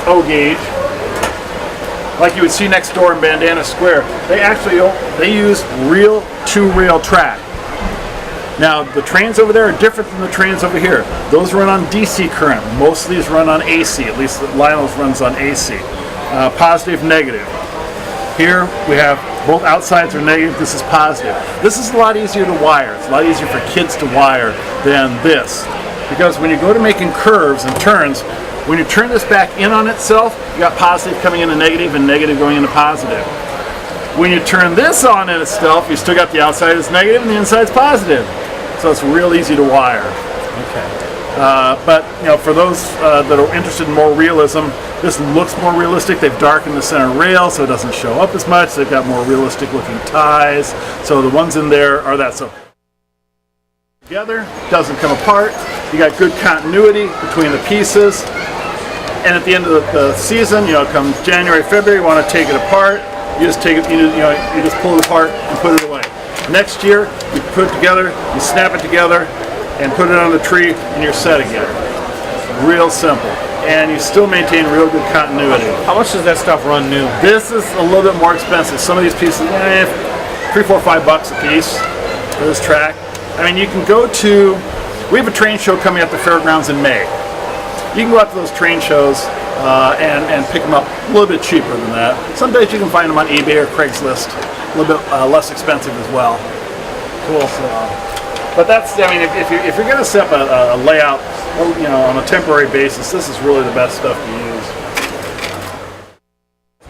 O gauge, like you would see next door in Bandana Square, they use real 2 rail track. Now the trains over there are different than the trains over here. Those run on DC current. Most of these run on AC. At least Lionel's runs on AC. Positive, negative. Here we have both outsides are negative. This is positive. This is a lot easier to wire. It's a lot easier for kids to wire than this, because when you go to making curves and turns, when you turn this back in on itself, you got positive coming into negative and negative going into positive. When you turn this on in itself, you still got the outside is negative and the inside's positive. So it's real easy to wire. Okay. But for those that are interested in more realism, this looks more realistic. They've darkened the center rail so it doesn't show up as much. They've got more realistic looking ties. So the ones in there are that. So together, doesn't come apart. You got good continuity between the pieces. And at the end of the season, come January, February, you want to take it apart. You just take it, you just pull it apart and put it away. Next year, you put it together, you snap it together, and put it on the tree, and you're set again. Real simple. And you still maintain real good continuity. How much does that stuff run new? This is a little bit more expensive. Some of these pieces, $3, $4, $5 a piece for this track. I mean, you can go to, we have a train show coming at the fairgrounds in May. You can go out to those train shows and pick them up a little bit cheaper than that. Some days you can find them on eBay or Craigslist, a little bit less expensive as well. Cool. But that's, I mean, if you're going to set up a layout, on a temporary basis, this is really the best stuff to use.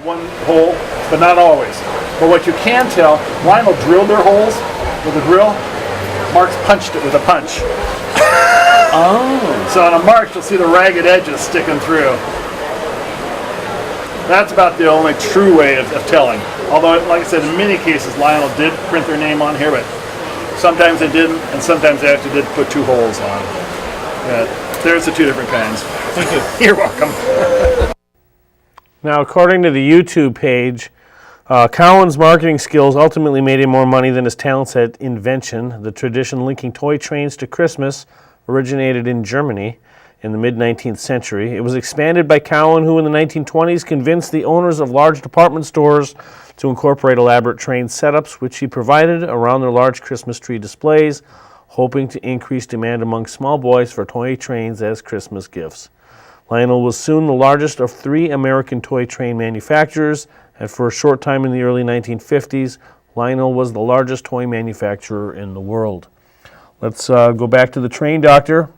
One hole, but not always. But what you can tell, Lionel drilled their holes with a drill. Mark's punched it with a punch. Oh. So on a mark, you'll see the ragged edges sticking through. That's about the only true way of telling. Although, like I said, in many cases, Lionel did print their name on here, but sometimes they didn't, and sometimes they actually did put 2 holes on. There's the 2 different kinds. Thank you. You're welcome. Now, according to the YouTube page, Cowan's marketing skills ultimately made him more money than his talents at invention. The tradition linking toy trains to Christmas originated in Germany in the mid-19th century. It was expanded by Cowan, who in the 1920s convinced the owners of large department stores to incorporate elaborate train setups, which he provided around their large Christmas tree displays, hoping to increase demand among small boys for toy trains as Christmas gifts. Lionel was soon the largest of 3 American toy train manufacturers, and for a short time in the early 1950s, Lionel was the largest toy manufacturer in the world. Let's go back to the train doctor,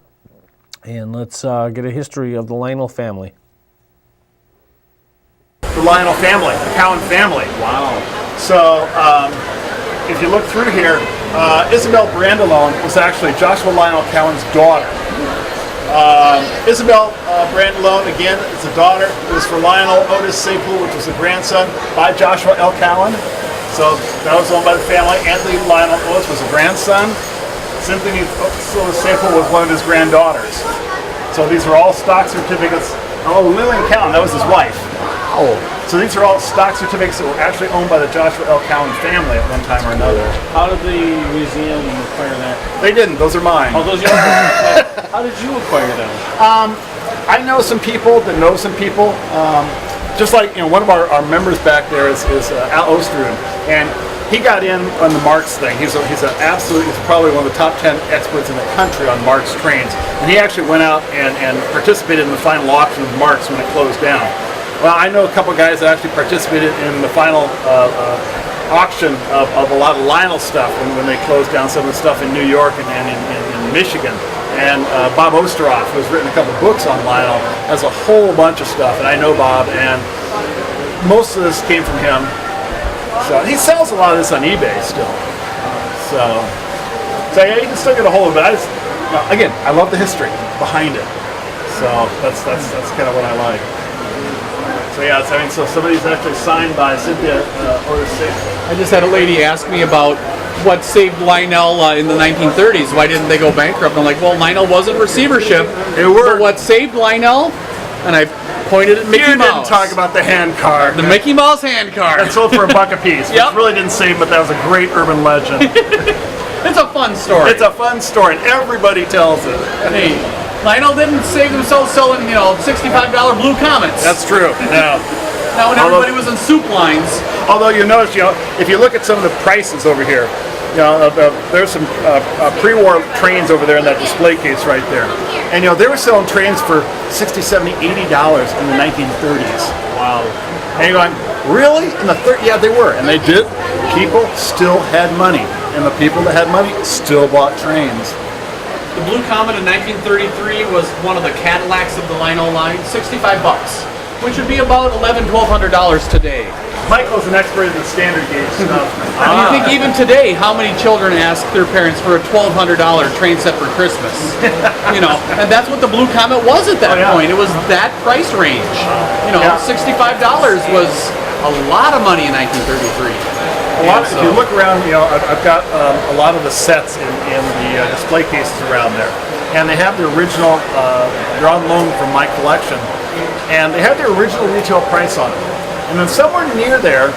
and let's get a history of the Lionel family. The Lionel family, the Cowan family. Wow. So, if you look through here, Isabel Brandalone was actually Joshua Lionel Cowan's daughter. Isabel Brandalone, again, is a daughter. It was for Lionel Otis Sapel, which was a grandson by Joshua L. Cowan. So that was owned by the family. Anthony Lionel Otis was a grandson. Cynthia Otis Sapel was one of his granddaughters. So these are all stock certificates. Oh, Lillian Cowan, that was his wife. Oh. So these are all stock certificates that were actually owned by the Joshua L. Cowan family at one time or another. How did the museum acquire that? They didn't. Those are mine. Oh, those are yours. How did you acquire them? I know some people that know some people. Just like one of our members back there is Al Ostrud, and he got in on the Marx thing. He's probably one of the top 10 experts in the country on Marx trains, and he actually went out and participated in the final auction of Marx when it closed down. Well, I know a couple guys that actually participated in the final auction of a lot of Lionel stuff when they closed down some of the stuff in New York and in Michigan. And Bob Osteroff, who's written a couple books on Lionel, has a whole bunch of stuff, and I know Bob, and most of this came from him. So he sells a lot of this on eBay still. So yeah, you can still get a hold of it. Again, I love the history behind it. So that's kind of what I like. So yeah, so some of these actually signed by Cynthia or I just had a lady ask me about what saved Lionel in the 1930s. Why didn't they go bankrupt? I'm like, well, Lionel was in receivership. But what saved Lionel? And I pointed at Mickey You Mouse. didn't talk about the hand card. The Mickey Mouse hand card. That sold for $1 a piece. Yep. Which really didn't save, but that was a great urban legend. It's a fun story. It's a fun story, and everybody tells it. Hey, Lionel didn't save himself selling, $65 Blue Comets. That's true. Yeah. Now when everybody was in soup lines. Although you notice, if you look at some of the prices over here, there's some pre-war trains over there in that display case right there. And they were selling trains for $60, $70, $80 in the 1930s. Wow. And you're going, really? In the 30s? Yeah, they were. And they did. People still had money. And the people that had money still bought trains. The Blue Comet in 1933 was one of the Cadillacs of the Lionel line, $65, which would be about $1,100, $1,200 today. Michael's an expert in the standard gauge stuff. And you think even today, how many children ask their parents for a $1,200 train set for Christmas? And that's what the Blue Comet was at that point. It was that price range. $65 was a lot of money in 1933. If you look around, I've got a lot of the sets in the display cases around there, and they have the original. They're on loan from my collection, and they have the original retail price on it. And then somewhere near there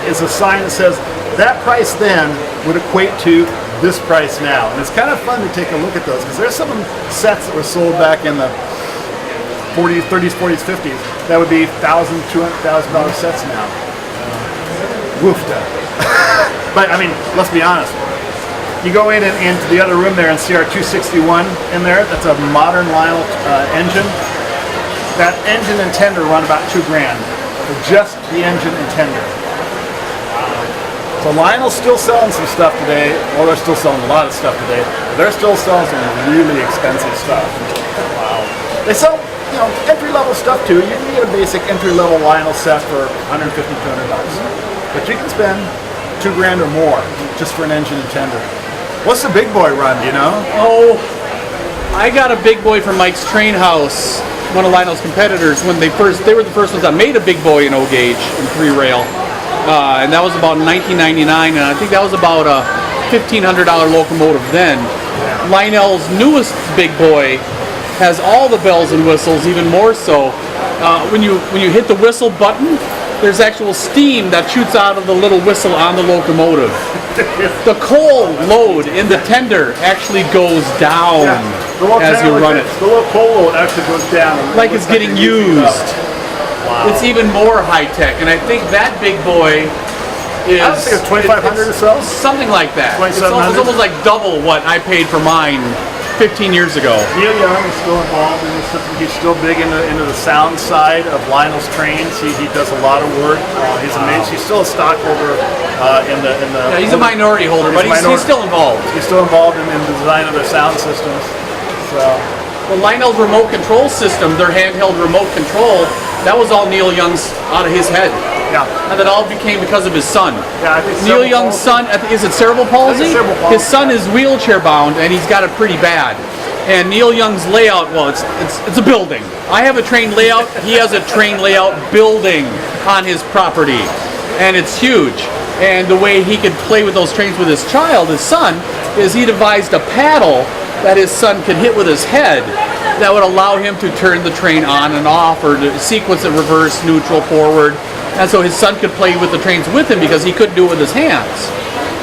is a sign that says that price then would equate to this price now. And it's kind of fun to take a look at those because there's some sets that were sold back in the 40s, 30s, 40s, 50s that would be $1,000, $200,000 sets now. Woofda. But I mean, let's be honest. You go into the other room there and see our 261 in there. That's a modern Lionel engine. That engine and tender run about $2,000 for just the engine and tender. So Lionel's still selling some stuff today. Well, they're still selling a lot of stuff today. But they're still selling some really expensive stuff. Wow. They sell, entry-level stuff too. You can get a basic entry-level Lionel set for $150, $200. But you can spend $2,000 or more just for an engine and tender. What's the big boy run, do you know? Oh, I got a big boy from Mike's Train House, one of Lionel's competitors, when they were the first ones that made a big boy in O-gauge and 3-rail. And that was about 1999, and I think that was about a $1,500 locomotive then. Lionel's newest big boy has all the bells and whistles, even more so. When you hit the whistle button, there's actual steam that shoots out of the little whistle on the locomotive. The coal load in the tender actually goes down as you run it. The little coal load actually goes down. Like it's getting used. Wow. It's even more high tech, and I think that big boy is... I think it's $2,500 or so? Something like that. It's $2,700? almost like double what I paid for mine 15 years ago. Neil Young is still involved in this system. He's still big into the sound side of Lionel's trains. He does a lot of work. He's amazing. He's still a stockholder in the. Yeah, he's a minority holder, but he's still involved. He's still involved in the design of their sound systems. So. Well, Lionel's remote control system, their handheld remote control, that was all Neil Young's out of his head. Yeah. And that all became because of his son. Yeah, I think Neil Young's son, is it cerebral palsy? Cerebral palsy? His son is wheelchair bound, and he's got it pretty bad. And Neil Young's layout, well, it's a building. I have a train layout. He has a train layout building on his property, and it's huge. And the way he could play with those trains with his child, his son, is he devised a paddle that his son could hit with his head that would allow him to turn the train on and off, or to sequence it reverse, neutral, forward. And so his son could play with the trains with him because he couldn't do it with his hands.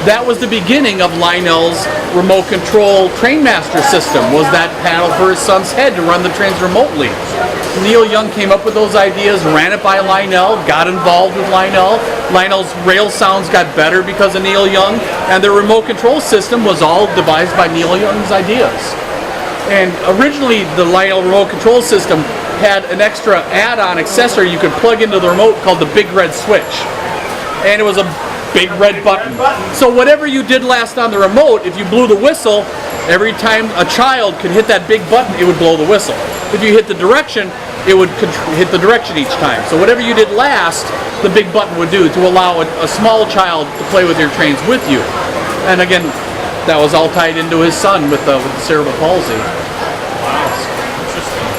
That was the beginning of Lionel's remote control Trainmaster system, was that paddle for his son's head to run the trains remotely. Neil Young came up with those ideas, ran it by Lionel, got involved with Lionel. Lionel's rail sounds got better because of Neil Young, and the remote control system was all devised by Neil Young's ideas. And originally the Lionel remote control system had an extra add-on accessory you could plug into the remote called the big red switch. And it was a big red button. So whatever you did last on the remote, if you blew the whistle, every time a child could hit that big button, it would blow the whistle. If you hit the direction, it would hit the direction each time. So whatever you did last, the big button would do to allow a small child to play with your trains with you. And again, that was all tied into his son with the cerebral palsy. Wow, interesting.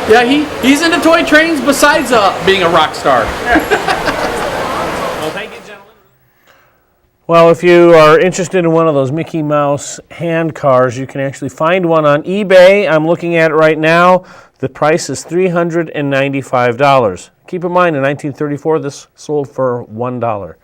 Yeah, he's into toy trains besides being a rock star. Well, thank you, gentlemen. Well, if you are interested in one of those Mickey Mouse hand cars, you can actually find one on eBay. I'm looking at it right now. The price is $395. Keep in mind, in 1934, this sold for $1.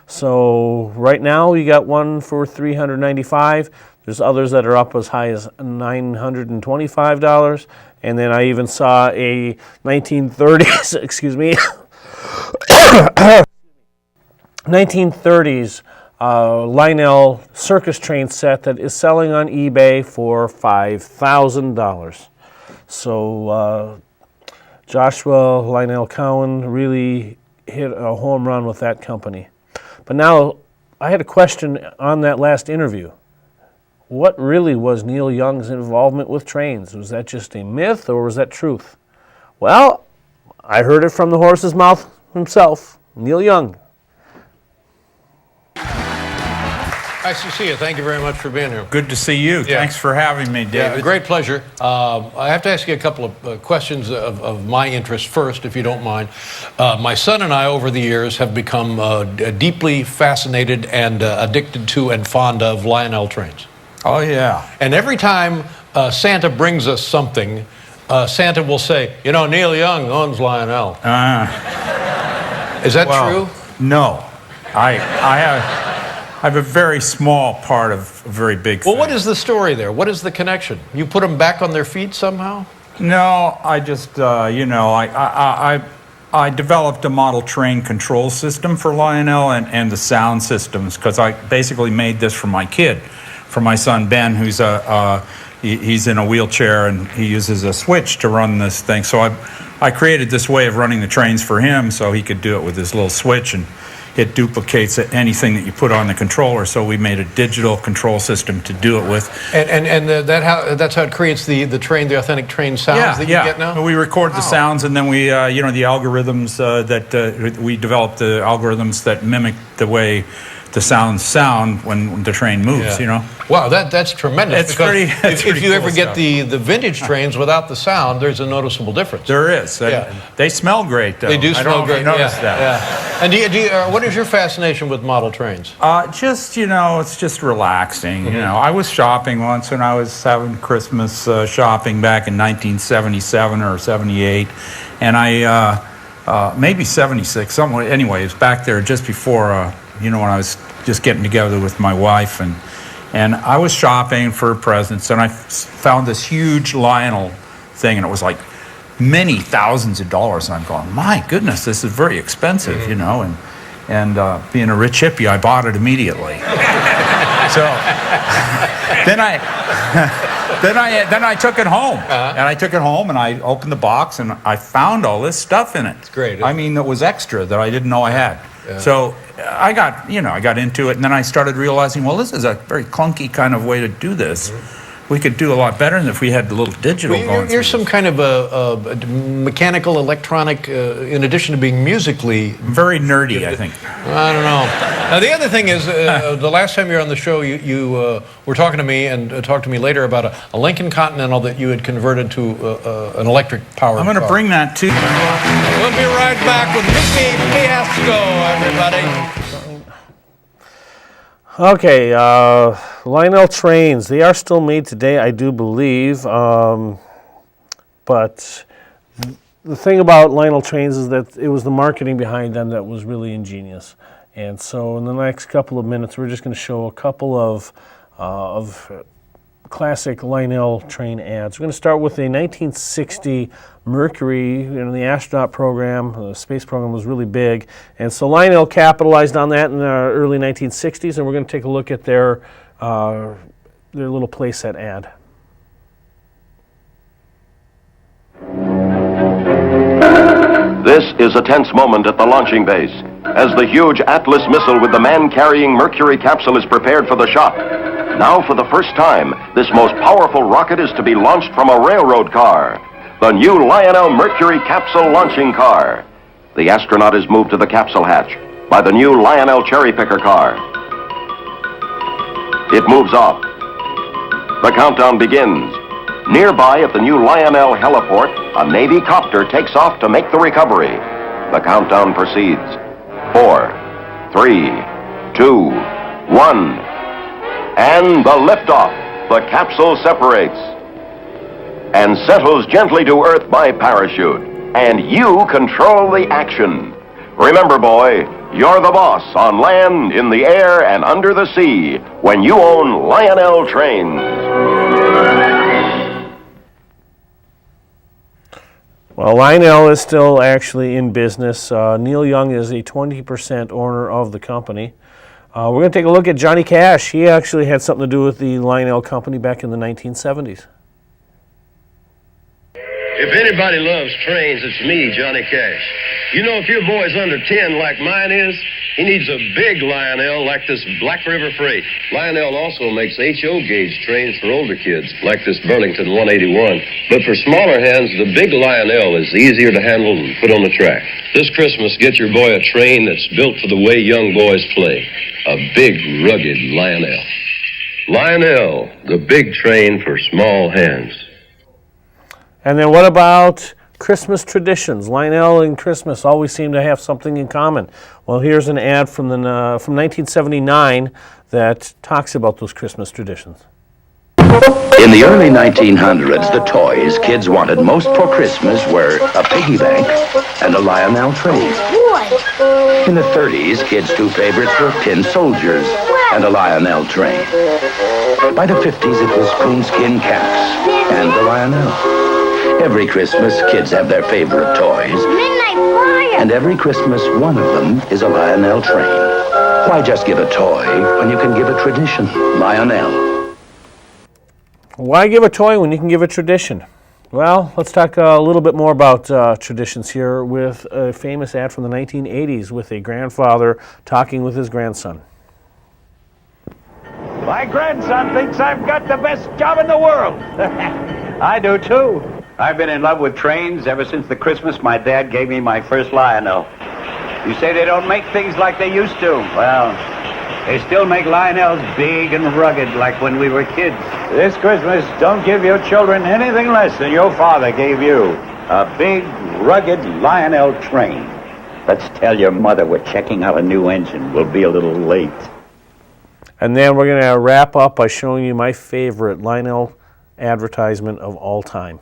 So right now, you got one for $395. There's others that are up as high as $925. And then I even saw a 1930s, excuse me, 1930s Lionel circus train set that is selling on eBay for $5,000. So Joshua Lionel Cowan really hit a home run with that company. But now I had a question on that last interview. What really was Neil Young's involvement with trains? Was that just a myth or was that truth? Well, I heard it from the horse's mouth himself, Neil Young. Nice to see you. Thank you very much for being here. Good to see you. Yeah. Thanks for having me, David. Yeah, great pleasure. I have to ask you a couple of questions of my interest first, if you don't mind. My son and I, over the years, have become deeply fascinated and addicted to and fond of Lionel trains. Oh, yeah. And every time Santa brings us something, Santa will say, you know, Neil Young owns Lionel. Is that true? No. I have a very small part of a very big thing. Well, what is the story there? What is the connection? You put them back on their feet somehow? No, I just, I developed a model train control system for Lionel and the sound systems because I basically made this for my kid, for my son Ben, who's he's in a wheelchair and he uses a switch to run this thing. So I created this way of running the trains for him so he could do it with this little switch, and it duplicates anything that you put on the controller. So we made a digital control system to do it with. And that's how it creates the authentic train sounds that you get now? We record the sounds, and then we, the algorithms we develop the algorithms that mimic the way the sounds sound when the train moves, Wow, that's tremendous. It's If you cool ever get stuff. the vintage trains without the sound, there's a noticeable difference. There is. They smell great, though. They do smell great. I don't know if you noticed that. Yeah. And what is your fascination with model trains? It's just relaxing. I was shopping once when I was having Christmas shopping back in 1977 or 78, and I maybe 76, somewhere. Anyway, it was back there just before, when I was just getting together with my wife, and I was shopping for presents, and I found this huge Lionel thing, and it was like many thousands of dollars, and I'm going, my goodness, this is very expensive, and being a rich hippie, I bought it immediately. So then I took it home, and I took it home, and I opened the box, and I found all this stuff in it. It's great. I mean, it was extra that I didn't know I had. Yeah. So I got into it, and then I started realizing, well, this is a very clunky kind of way to do this. We could do a lot better than if we had the little digital going. You're some kind of a mechanical, electronic, in addition to being musically... Very nerdy, I think. I don't know. Now, the other thing is, the last time you were on the show, you were talking to me and talked to me later about a Lincoln Continental that you had converted to an electric-powered car. I'm going to bring that to you. We'll be right back with Mickey Fiasco, everybody. Okay, Lionel trains, they are still made today, I do believe, but the thing about Lionel trains is that it was the marketing behind them that was really ingenious. And so in the next couple of minutes, we're just going to show a couple of classic Lionel train ads. We're going to start with a 1960 Mercury, the astronaut program, the space program was really big. And so Lionel capitalized on that in the early 1960s, and we're going to take a look at their little playset ad. This is a tense moment at the launching base as the huge Atlas missile with the man-carrying Mercury capsule is prepared for the shot. Now, for the first time, this most powerful rocket is to be launched from a railroad car. The new Lionel Mercury capsule launching car. The astronaut is moved to the capsule hatch by the new Lionel cherry picker car. It moves off. The countdown begins. Nearby at the new Lionel heliport, a Navy copter takes off to make the recovery. The countdown proceeds. 4, 3, 2, 1. And the liftoff. The capsule separates and settles gently to Earth by parachute. And you control the action. Remember, boy, you're the boss on land, in the air, and under the sea when you own Lionel Trains. Well, Lionel is still actually in business. Neil Young is a 20% owner of the company. We're going to take a look at Johnny Cash. He actually had something to do with the Lionel company back in the 1970s. If anybody loves trains, it's me, Johnny Cash. You know, if your boy's under 10 like mine is, he needs a big Lionel like this Black River Freight. Lionel also makes HO gauge trains for older kids, like this Burlington 181. But for smaller hands, the big Lionel is easier to handle and put on the track. This Christmas, get your boy a train that's built for the way young boys play. A big, rugged Lionel. Lionel, the big train for small hands. And then what about Christmas traditions? Lionel and Christmas always seem to have something in common. Well, here's an ad from 1979 that talks about those Christmas traditions. In the early 1900s, the toys kids wanted most for Christmas were a piggy bank and a Lionel train. In the 30s, kids' two favorites were tin soldiers and a Lionel train. By the 50s, it was coonskin caps and the Lionel. Every Christmas, kids have their favorite toys. Midnight Flyer! And every Christmas, one of them is a Lionel train. Why just give a toy when you can give a tradition? Lionel. Why give a toy when you can give a tradition? Well, let's talk a little bit more about traditions here with a famous ad from the 1980s with a grandfather talking with his grandson. My grandson thinks I've got the best job in the world. I do too. I've been in love with trains ever since the Christmas my dad gave me my first Lionel. You say they don't make things like they used to. Well, they still make Lionels big and rugged like when we were kids. This Christmas, don't give your children anything less than your father gave you. A big, rugged Lionel train. Let's tell your mother we're checking out a new engine. We'll be a little late. And then we're going to wrap up by showing you my favorite Lionel advertisement of all time.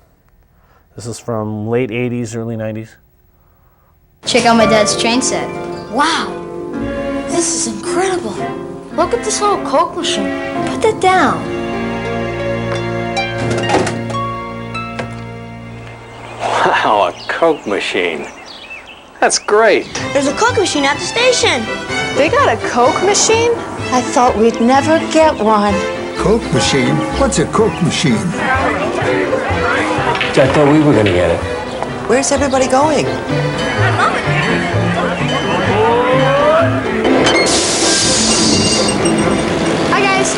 This is from late 80s, early 90s. Check out my dad's train set. Wow, this is incredible. Look at this little Coke machine. Put that down. Wow, a Coke machine. That's great. There's a Coke machine at the station. They got a Coke machine? I thought we'd never get one. Coke machine? What's a Coke machine? I thought we were going to get it. Where's everybody going? Hi, guys.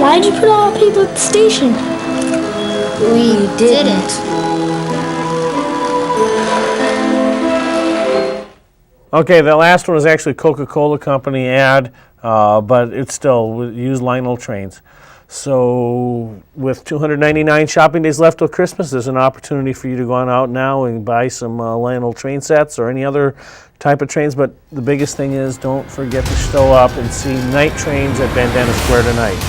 Why did you put all the people at the station? We didn't. Okay, the last one was actually a Coca-Cola Company ad, but it's still used Lionel trains. So with 299 shopping days left till Christmas, there's an opportunity for you to go on out now and buy some Lionel train sets or any other type of trains. But the biggest thing is don't forget to show up and see night trains at Bandana Square tonight.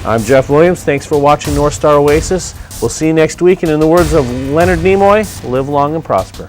I'm Jeff Williams. Thanks for watching North Star Oasis. We'll see you next week. And in the words of Leonard Nimoy, live long and prosper.